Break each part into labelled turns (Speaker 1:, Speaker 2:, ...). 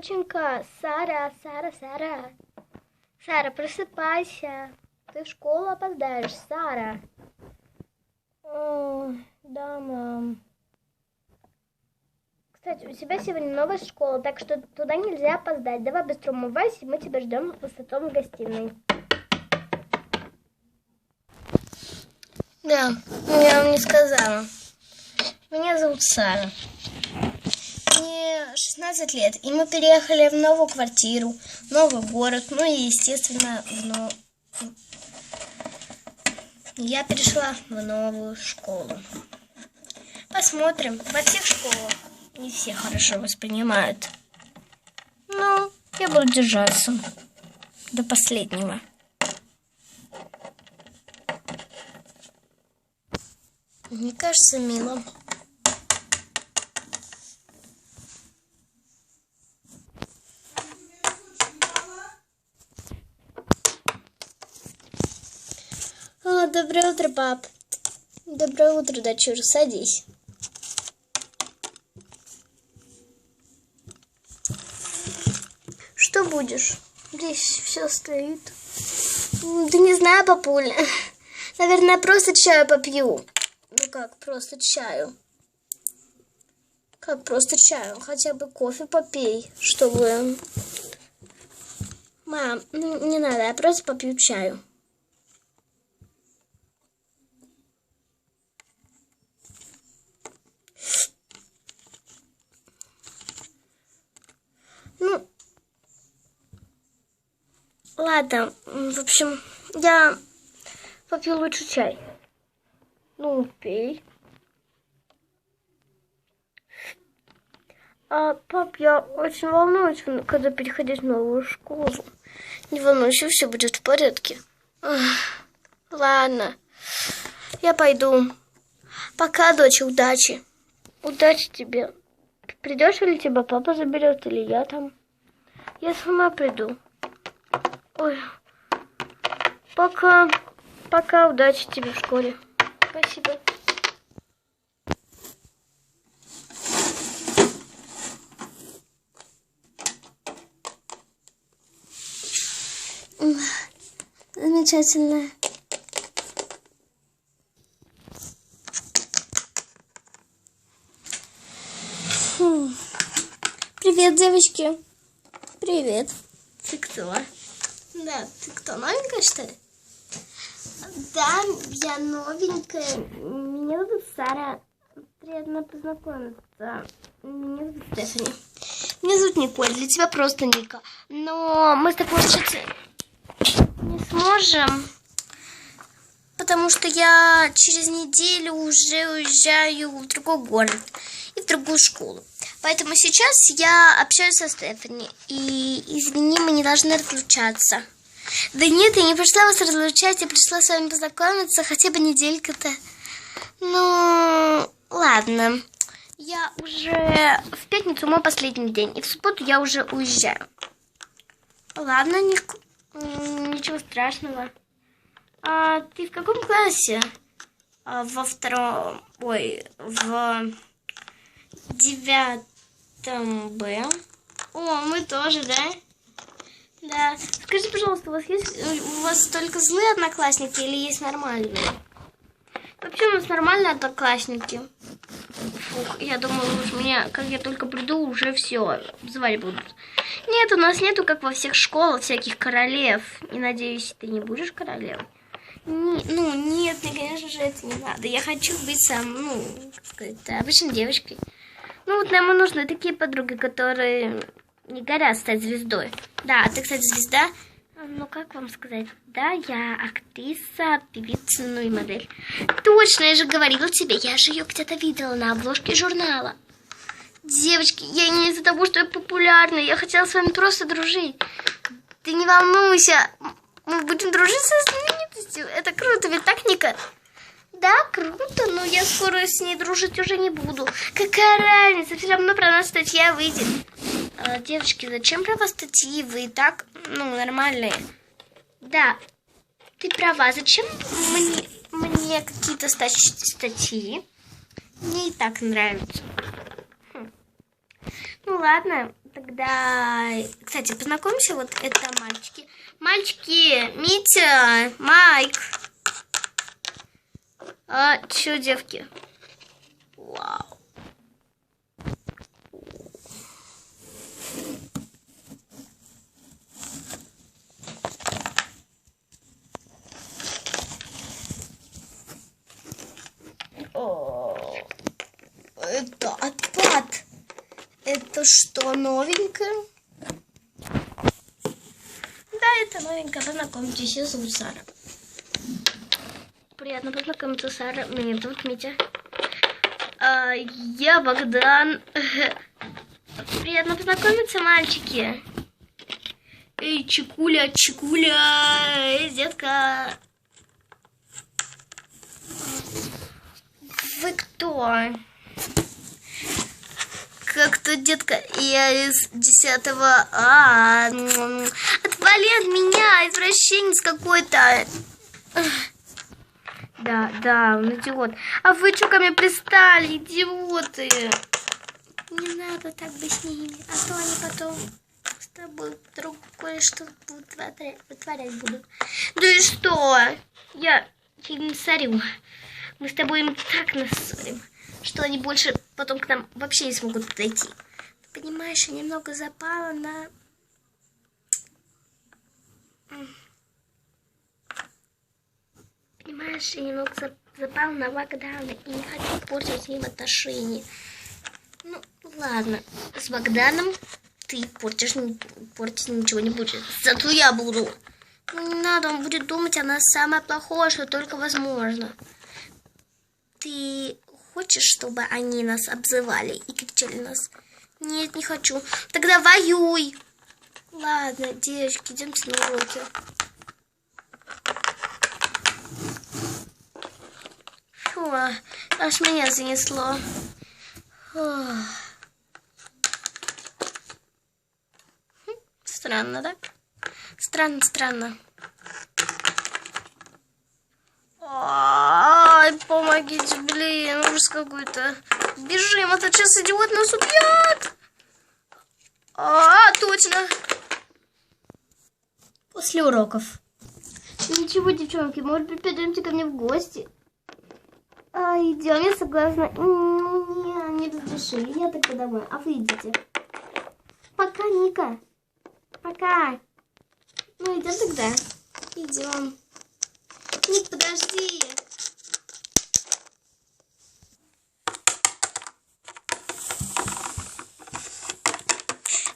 Speaker 1: Доченька, Сара. Сара, просыпайся. Ты в школу опоздаешь, Сара. О, да, мам. Кстати, у тебя сегодня новая школа, так что туда нельзя опоздать. Давай быстро умывайся, и мы тебя ждем с отцом в гостиной.
Speaker 2: Да, я вам не сказала. Меня зовут Сара. Мне 16 лет, и мы переехали в новую квартиру, в новый город, ну и, естественно, я перешла в новую школу. Посмотрим. Во всех школах не все хорошо воспринимают. Но я буду держаться до последнего. Мне кажется, мило. Доброе утро, пап. Доброе утро, дочур. Садись. Что будешь? Здесь все стоит. Да не знаю, папуля. Наверное, просто чаю попью. Ну как, просто чаю? Как просто чаю? Хотя бы кофе попей, чтобы... Мам, ну не надо, я просто попью чаю. Ну, ладно, в общем, я попью лучше чай. Ну, пей. Пап, я очень волнуюсь, когда переходить в новую школу. Не волнуйся, все будет в порядке. Ладно, я пойду. Пока, дочь, удачи. Удачи тебе. Придешь, или тебя папа заберет, или я там? Я сама приду. Ой. Пока. Пока, удачи тебе в школе. Спасибо. Замечательно. Привет, девочки. Привет. Ты кто? Да, ты кто, новенькая, что ли? Да, я новенькая. Меня зовут Сара. Приятно познакомиться. Меня зовут Стефани. Меня зовут Николь. Для тебя просто Ника. Но мы с тобой учиться не сможем, потому что я через неделю уже уезжаю в другой город и в другую школу. Поэтому сейчас я общаюсь со Стефани. И, извини, мы не должны разлучаться. Да нет, я не пришла вас разлучать, я пришла с вами познакомиться, хотя бы неделька-то. Ну, ладно. Я уже... В пятницу мой последний день, и в субботу я уже уезжаю. Ладно, ничего страшного. Ты в каком классе? Во втором... Ой, в 9 Б. О, мы тоже, да? Да. Скажи, пожалуйста, у вас только злые одноклассники или есть нормальные? Вообще у нас нормальные одноклассники. Фух, я думала, уж меня, как я только приду, уже все, звать будут. Нет, у нас нету, как во всех школах, всяких королев. И надеюсь, ты не будешь королевой? Нет, мне, конечно же, это не надо. Я хочу быть как сказать, обычной девочкой. Ну, вот нам и нужны такие подруги, которые не горят стать звездой. Да, ты, кстати, звезда. Ну, как вам сказать? Да, я актриса, певица, ну и модель. Точно, я же говорила тебе, я же ее где-то видела на обложке журнала. Девочки, я не из-за того, что я популярна, я хотела с вами просто дружить. Ты не волнуйся, мы будем дружить со знаменитостью. Это круто, ведь так, Ника? Да, круто, но я скоро с ней дружить уже не буду. Какая разница, все равно про нас статья выйдет. Девочки, зачем про вас статьи? Вы и так, нормальные. Да, ты права. Зачем мне какие-то статьи? Мне и так нравятся. Ну ладно, Тогда, кстати, познакомься, вот это мальчики. Мальчики, Митя, Майк. А чё, девки? Вау. О, это отпад. Это что, новенькое? Да, это новенькое. Познакомьтесь, я зовут Сара. Приятно познакомиться, Сара. Меня зовут Митя. Я Богдан. Приятно познакомиться, мальчики. Эй, Чикуля, Чикуля. Эй, детка. Вы кто? Как то, детка? Я из 10-го А. Отвали от меня, извращенец какой-то. Да, он идиот. А вы что ко мне пристали, идиоты? Не надо так быть с ними, а то они потом с тобой вдруг кое-что вытворять будут. Да и что? Я не сорю. Мы с тобой им так нассорим, что они больше потом к нам вообще не смогут подойти. Ты понимаешь, я немного запала на... Понимаешь, я немного запала на Богдана и не хочу портить с ним отношения. Ну, ладно, с Богданом ты портить ничего не будешь. Зато я буду. Ну, не надо, он будет думать о нас самое плохое, что только возможно. Ты хочешь, чтобы они нас обзывали и кричали нас? Нет, не хочу. Тогда воюй. Ладно, девочки, идемте на уроки. Фу, аж меня занесло. Странно, да? Странно. Ай, помогите, блин, ужас какой-то. Бежим, а то сейчас идиот нас убьет. Точно. После уроков. Ничего, девчонки, может быть, пойдемте ко мне в гости? Идем, я согласна. Не разрешили, я тогда домой. А вы идите. Пока, Ника. Пока. Ну, идем тогда. Идем. Ник, подожди.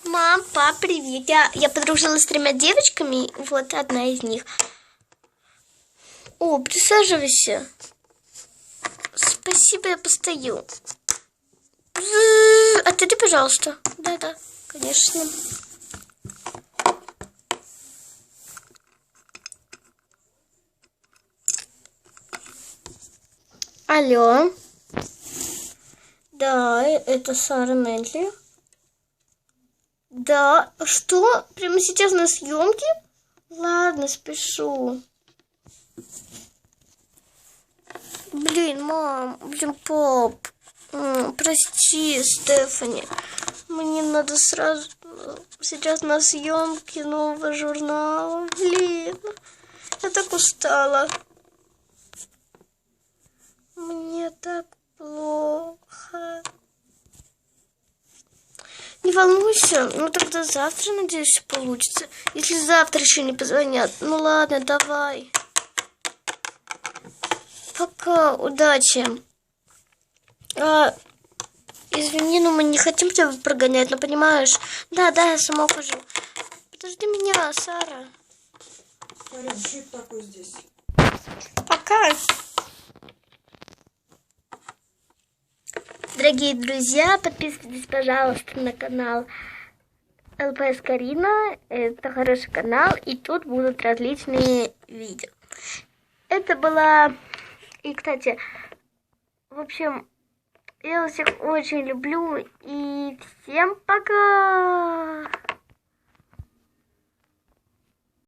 Speaker 2: Мам, пап, привет. Я подружилась с 3 девочками. Вот одна из них. О, присаживайся. Спасибо, я постою. Отойди, пожалуйста. Да, конечно. Алло. Да, это Сара Ментли. Да, что? Прямо сейчас на съемке? Ладно, спешу. Блин, мам, пап. Прости, Стефани. Мне надо сразу сейчас на съемке нового журнала. Блин, я так устала. Мне так плохо. Не волнуйся, ну тогда завтра, надеюсь, все получится. Если завтра еще не позвонят, ну ладно, давай. Пока, удачи. Извини, но мы не хотим тебя прогонять, но понимаешь? Да, я сама ухожу. Подожди меня, Сара.
Speaker 3: Марин, что это такое здесь?
Speaker 2: Пока. Дорогие друзья, подписывайтесь, пожалуйста, на канал ЛПС Карина. Это хороший канал, и тут будут различные видео. Это была... И, кстати, в общем, я вас всех очень люблю, и всем пока!